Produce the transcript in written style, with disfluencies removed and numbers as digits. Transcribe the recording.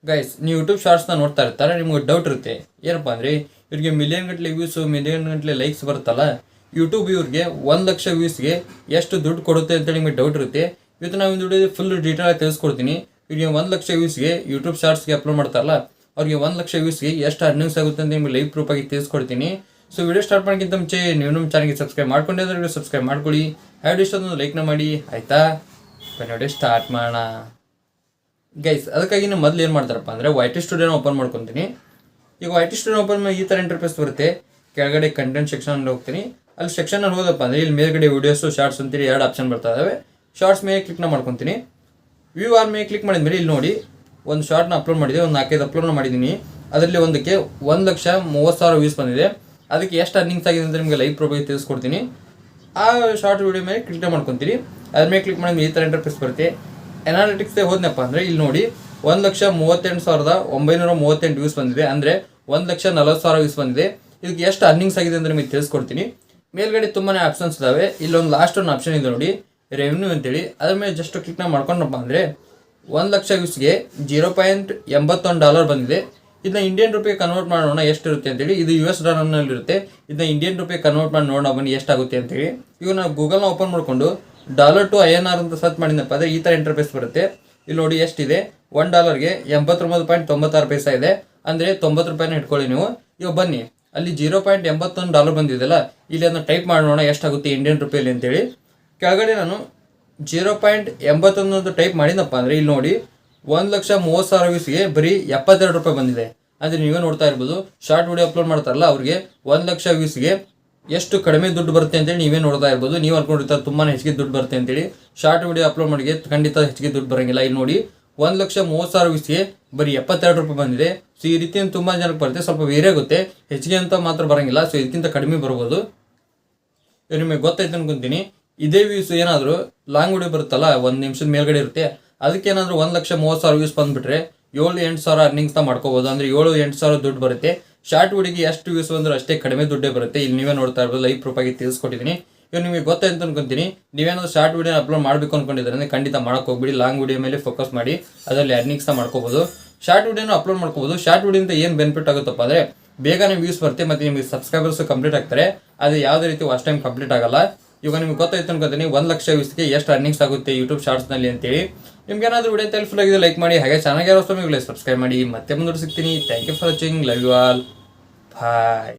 Guys, ನೀವು YouTube ಶಾರ್ಟ್ಸ್ನ ನೋಡ್ತಾ ಇರ್ತಾರೆ, ನಿಮ್ಗೆ ಡೌಟ್ ಇರುತ್ತೆ ಏನಪ್ಪ ಅಂದರೆ ಇವ್ರಿಗೆ ಮಿಲಿಯನ್ ಗಟ್ಟಲೆ ವ್ಯೂಸು ಮಿಲಿಯನ್ ಗಟ್ಟಲೆ ಲೈಕ್ಸ್ ಬರುತ್ತಲ್ಲ, ಯೂಟ್ಯೂಬ್ ಇವ್ರಿಗೆ 1,00,000 ವ್ಯೂಸ್ಗೆ ಎಷ್ಟು ದುಡ್ಡು ಕೊಡುತ್ತೆ ಅಂತ ನಿಮಗೆ ಡೌಟ್ ಇರುತ್ತೆ. ಇವತ್ತು ನಾವು ಒಂದು ವಿಡಿಯೋ ಫುಲ್ ಡೀಟೇಲ್ ಆಗಿ ತಿಳಿಸ್ಕೊಡ್ತೀನಿ. ಇವ್ರಿಗೆ 1,00,000 ವ್ಯೂಸ್ಗೆ ಯೂಟ್ಯೂಬ್ ಶಾರ್ಟ್ಸ್ಗೆ ಅಪ್ಲೋಡ್ ಮಾಡ್ತಾರಲ್ಲ, ಅವ್ರಿಗೆ 1,00,000 ವ್ಯೂಸ್ಗೆ ಎಷ್ಟು ಅರ್ನಿಂಗ್ಸ್ ಆಗುತ್ತೆ ಅಂತ ನಿಮಗೆ ಲೈವ್ ಪ್ರೂಫ್ ಆಗಿ ತಿಳಿಸ್ಕೊಡ್ತೀನಿ. ಸೊ ವಿಡಿಯೋ ಸ್ಟಾರ್ಟ್ ಮಾಡೋಕ್ಕಿಂತ ಮುಂಚೆ ನೀವು ನಮ್ಮ ಚಾನಲ್ಗೆ ಸಬ್ಸ್ಕ್ರೈಬ್ ಮಾಡ್ಕೊಂಡಿದ್ರೆ ಸಬ್ಸ್ಕ್ರೈಬ್ ಮಾಡ್ಕೊಳ್ಳಿ. ವಿಡಿಯೋ ಇಷ್ಟ ಒಂದು ಲೈಕ್ನ ಮಾಡಿ, ಆಯಿತಾ? ವಿಡಿಯೋ ಸ್ಟಾರ್ಟ್ ಮಾಡೋಣ ಗೈಸ್. ಅದಕ್ಕಾಗಿ ನಾವು ಮೊದಲು ಏನು ಮಾಡ್ತಾರಪ್ಪ ಅಂದರೆ YT ಸ್ಟುಡಿಯೋನ ಓಪನ್ ಮಾಡ್ಕೊತೀನಿ. ಈಗ YT ಸ್ಟುಡಿಯೋ ಓಪನ್ ಮಾಡಿ ಈ ಥರ ಇಂಟರ್ಫೇಸ್ ಬರುತ್ತೆ. ಕೆಳಗಡೆ ಕಂಟೆಂಟ್ ಸೆಕ್ಷನಲ್ಲಿ ಹೋಗ್ತೀನಿ. ಅಲ್ಲಿ ಸೆಕ್ಷನಲ್ಲಿ ಹೋದಪ್ಪ ಅಂದರೆ ಇಲ್ಲಿ ಮೇಲ್ಗಡೆ ವೀಡಿಯೋಸು ಶಾರ್ಟ್ಸ್ ಅಂತೇಳಿ 2 ಆಪ್ಷನ್ ಬರ್ತಾ ಇದ್ದಾವೆ. ಶಾರ್ಟ್ಸ್ ಮೇಲೆ ಕ್ಲಿಕ್ನ ಮಾಡ್ಕೊತೀನಿ. ವ್ಯೂ ಆರ್ ಮೇಲೆ ಕ್ಲಿಕ್ ಮಾಡಿದ್ಮೇಲೆ ಇಲ್ಲಿ ನೋಡಿ ಒಂದು ಶಾರ್ಟ್ನ ಅಪ್ಲೋಡ್ ಮಾಡಿದೆ, ಒಂದು 4-5 ಅಪ್ಲೋಡ್ನ ಮಾಡಿದ್ದೀನಿ. ಅದರಲ್ಲಿ ಒಂದಕ್ಕೆ 1,30,000 ವ್ಯೂಸ್ ಬಂದಿದೆ. ಅದಕ್ಕೆ ಎಷ್ಟು ಅರ್ನಿಂಗ್ಸ್ ಆಗಿದೆ ಅಂತ ನಿಮಗೆ ಲೈವ್ ಪ್ರೊಫೈಲ್ ತಿಳಿಸ್ಕೊಡ್ತೀನಿ. ಆ ಶಾರ್ಟ್ ವೀಡಿಯೋ ಮೇಲೆ ಕ್ಲಿಕ್ನ ಮಾಡ್ಕೊತೀನಿ. ಅದ್ರ ಮೇಲೆ ಕ್ಲಿಕ್ ಮಾಡಿದ್ಮೇಲೆ ಈ ಥರ ಇಂಟರ್ಫೇಸ್ ಬರುತ್ತೆ. ಅನಾಲಿಟಿಕ್ಸ್ಗೆ ಹೋದ್ನಪ್ಪ ಅಂದರೆ ಇಲ್ಲಿ ನೋಡಿ 1,38,938 ವ್ಯೂಸ್ ಬಂದಿದೆ, ಅಂದರೆ 1,40,000 ವ್ಯೂಸ್ ಬಂದಿದೆ. ಇದಕ್ಕೆ ಎಷ್ಟು ಅರ್ನಿಂಗ್ಸ್ ಆಗಿದೆ ಅಂತ ನಿಮಗೆ ತಿಳಿಸ್ಕೊಡ್ತೀನಿ. ಮೇಲ್ಗಡೆ ತುಂಬಾ ಆಪ್ಷನ್ಸ್ ಇದಾವೆ. ಇಲ್ಲೊಂದು ಲಾಸ್ಟ್ ಒಂದು ಆಪ್ಷನ್ ಇದೆ ನೋಡಿ, ರೆವೆನ್ಯೂ ಅಂತೇಳಿ. ಅದ್ರ ಮೇಲೆ ಜಸ್ಟ್ ಕ್ಲಿಕ್ನ ಮಾಡ್ಕೊಂಡಪ್ಪ ಅಂದರೆ 1,00,000 ವ್ಯೂಸ್ಗೆ $0.81 ಬಂದಿದೆ. ಇದನ್ನ ಇಂಡಿಯನ್ ರೂಪಾಯಿ ಕನ್ವರ್ಟ್ ಮಾಡೋಣ ಎಷ್ಟಿರುತ್ತೆ ಅಂತೇಳಿ. ಇದು US ಡಾಲರ್ನಲ್ಲಿರುತ್ತೆ. ಇದನ್ನ ಇಂಡಿಯನ್ ರೂಪಾಯಿ ಕನ್ವರ್ಟ್ ಮಾಡಿ ನೋಡೋಣ ಬನ್ನಿ ಎಷ್ಟಾಗುತ್ತೆ ಅಂತೇಳಿ. ಈಗ ನಾವು ಗೂಗಲ್ನ ಓಪನ್ ಮಾಡಿಕೊಂಡು $1 to INR ಅಂತ ಸರ್ಚ್ ಮಾಡಿದಪ್ಪ ಅಂದರೆ ಈ ಥರ ಇಂಟರ್ಫೇಸ್ ಬರುತ್ತೆ. ಇಲ್ಲಿ ನೋಡಿ ಎಷ್ಟಿದೆ, $1ಗೆ 89.96 ಇದೆ, ಅಂದರೆ 90 ರೂಪಾಯಿನ ಇಟ್ಕೊಳ್ಳಿ ನೀವು. ಇವಾಗ ಬನ್ನಿ ಅಲ್ಲಿ $0.81 ಬಂದಿದೆಯಲ್ಲ, ಇಲ್ಲಿ ಅದನ್ನು ಟೈಪ್ ಮಾಡೋಣ ಎಷ್ಟಾಗುತ್ತೆ ಇಂಡಿಯನ್ ರೂಪಾಯಲ್ಲಿ ಅಂತೇಳಿ. ಕೆಳಗಡೆ ನಾನು 0.81 ಟೈಪ್ ಮಾಡಿದಪ್ಪ ಅಂದರೆ ಇಲ್ಲಿ ನೋಡಿ 1,30,000 ವ್ಯೂಸ್ಗೆ ಬರೀ 72 ರೂಪಾಯಿ ಬಂದಿದೆ. ಅಂದರೆ ನೀವೇ ನೋಡ್ತಾ ಇರ್ಬೋದು, ಶಾರ್ಟ್ ವಿಡಿಯೋ ಅಪ್ಲೋಡ್ ಮಾಡ್ತಾರಲ್ಲ ಅವ್ರಿಗೆ 1,00,000 ವ್ಯೂಸ್ಗೆ ಎಷ್ಟು ಕಡಿಮೆ ದುಡ್ಡು ಬರುತ್ತೆ ಅಂತೇಳಿ ನೀವೇ ನೋಡ್ತಾ ಇರ್ಬೋದು. ನೀವು ಅನ್ಕೊಂಡಿರ್ತಾರೆ ತುಂಬಾ ಹೆಚ್ಚಿಗೆ ದುಡ್ಡು ಬರುತ್ತೆ ಅಂತೇಳಿ. ಶಾರ್ಟ್ ವಿಡಿಯೋ ಅಪ್ಲೋಡ್ ಮಾಡಿಗೆ ಖಂಡಿತ ಹೆಚ್ಚಿಗೆ ದುಡ್ಡು ಬರೋಂಗಿಲ್ಲ. ಇಲ್ಲಿ ನೋಡಿ 1,30,000 ವ್ಯೂಸ್ಗೆ ಬರೀ 72 ರೂಪಾಯಿ ಬಂದಿದೆ. ಸೊ ಈ ರೀತಿ ತುಂಬ ಜನಕ್ಕೆ ಬರುತ್ತೆ, ಸ್ವಲ್ಪ ವೇರಿ ಆಗುತ್ತೆ, ಹೆಚ್ಚಿಗೆ ಅಂತ ಮಾತ್ರ ಬರೋಂಗಿಲ್ಲ. ಸೊ ಇದಕ್ಕಿಂತ ಕಡಿಮೆ ಬರ್ಬೋದು. ನಿಮಗೆ ಗೊತ್ತಾಯ್ತು ಅನ್ಕೊಂತೀನಿ. ಇದೇ ವ್ಯೂಸ್ ಏನಾದರೂ ಲಾಂಗ್ ವಿಡಿಯೋ ಬರುತ್ತಲ್ಲ, 1 ನಿಮಿಷದ ಮೇಲ್ಗಡೆ ಇರುತ್ತೆ, ಅದಕ್ಕೇನಾದರೂ 1,30,000 ವ್ಯೂಸ್ ಬಂದುಬಿಟ್ರೆ 7-8 ಅರ್ನಿಂಗ್ಸ್ನ ಮಾಡ್ಕೋಬೋದು. ಅಂದರೆ 7-8 ದುಡ್ಡು ಬರುತ್ತೆ. ಶಾರ್ಟ್ ವಿಡಿಯೋಗೆ ಎಷ್ಟು ವ್ಯೂಸ್ ಬಂದರೂ ಅಷ್ಟೇ ಕಡಿಮೆ ದುಡ್ಡೇ ಬರುತ್ತೆ. ಇಲ್ಲಿ ನೀವೇ ನೋಡ್ತಾ ಇರ್ಬೋದು, ಲೈವ್ ಪ್ರೂಫ್ ಆಗಿ ತಿಳಿಸ್ಕೊಟ್ಟಿದ್ದೀನಿ. ಇವಾಗ ನಿಮಗೆ ಗೊತ್ತಾಯ್ತು ಅನ್ಕೊಂತೀನಿ. ನೀವೇನಾದರೂ ಶಾರ್ಟ್ ವಿಡಿಯೋನ ಅಪ್ಲೋಡ್ ಮಾಡಬೇಕು ಅನ್ಕೊಂಡಿದ್ರೆ ಅಂದರೆ ಖಂಡಿತ ಮಾಡೋಕೆ ಹೋಗ್ಬಿಡಿ. ಲಾಂಗ್ ವಿಡಿಯೋ ಮೇಲೆ ಫೋಕಸ್ ಮಾಡಿ, ಅದರಲ್ಲಿ ಅರ್ನಿಂಗ್ಸ್ನ ಮಾಡ್ಕೋಬೋದು. ಶಾರ್ಟ್ ವಿಡಿಯೋನ ಅಪ್ಲೋಡ್ ಮಾಡ್ಕೋಬೋದು. ಶಾರ್ಟ್ ವಿಡಿಯೋದಿಂದ ಏನು ಬೆನಿಫಿಟ್ ಆಗುತ್ತಪ್ಪ ಅಂದರೆ ಬೇಗನೆ ವ್ಯೂಸ್ ಬರುತ್ತೆ ಮತ್ತು ನಿಮಗೆ ಸಬ್ಸ್ಕ್ರೈಬರ್ಸ್ ಕಂಪ್ಲೀಟ್ ಆಗ್ತಾರೆ. ಅದು ಯಾವುದೇ ರೀತಿ ವಾಚ್ ಟೈಮ್ ಕಂಪ್ಲೀಟ್ ಆಗಲ್ಲ. ಇವಾಗ ನಿಮ್ಗೆ ಗೊತ್ತಾಯ್ತು ಅನ್ಕೋತೀನಿ 1,00,000 ವ್ಯೂಸ್ಗೆ ಎಷ್ಟು ಅರ್ನಿಂಗ್ಸ್ ಆಗುತ್ತೆ ಯೂಟ್ಯೂಬ್ ಶಾರ್ಟ್ಸ್ನಲ್ಲಿ ಅಂತೇಳಿ. ನಿಮ್ಗೆ ಏನಾದರೂ ವಿಡಿಯೋ ಹೆಲ್ಪ್ಫುಲ್ ಆಗಿದೆ ಲೈಕ್ ಮಾಡಿ, ಹಾಗೆ ಚಾನಲ್ಗೆ ಯಾರು ಸಬ್ಸ್ಕ್ರೈಬ್ ಮಾಡಿ. ಮತ್ತೆ ಮುಂದೆ ಸಿಗ್ತೀನಿ. Thank you for watching. Love you all. Bye.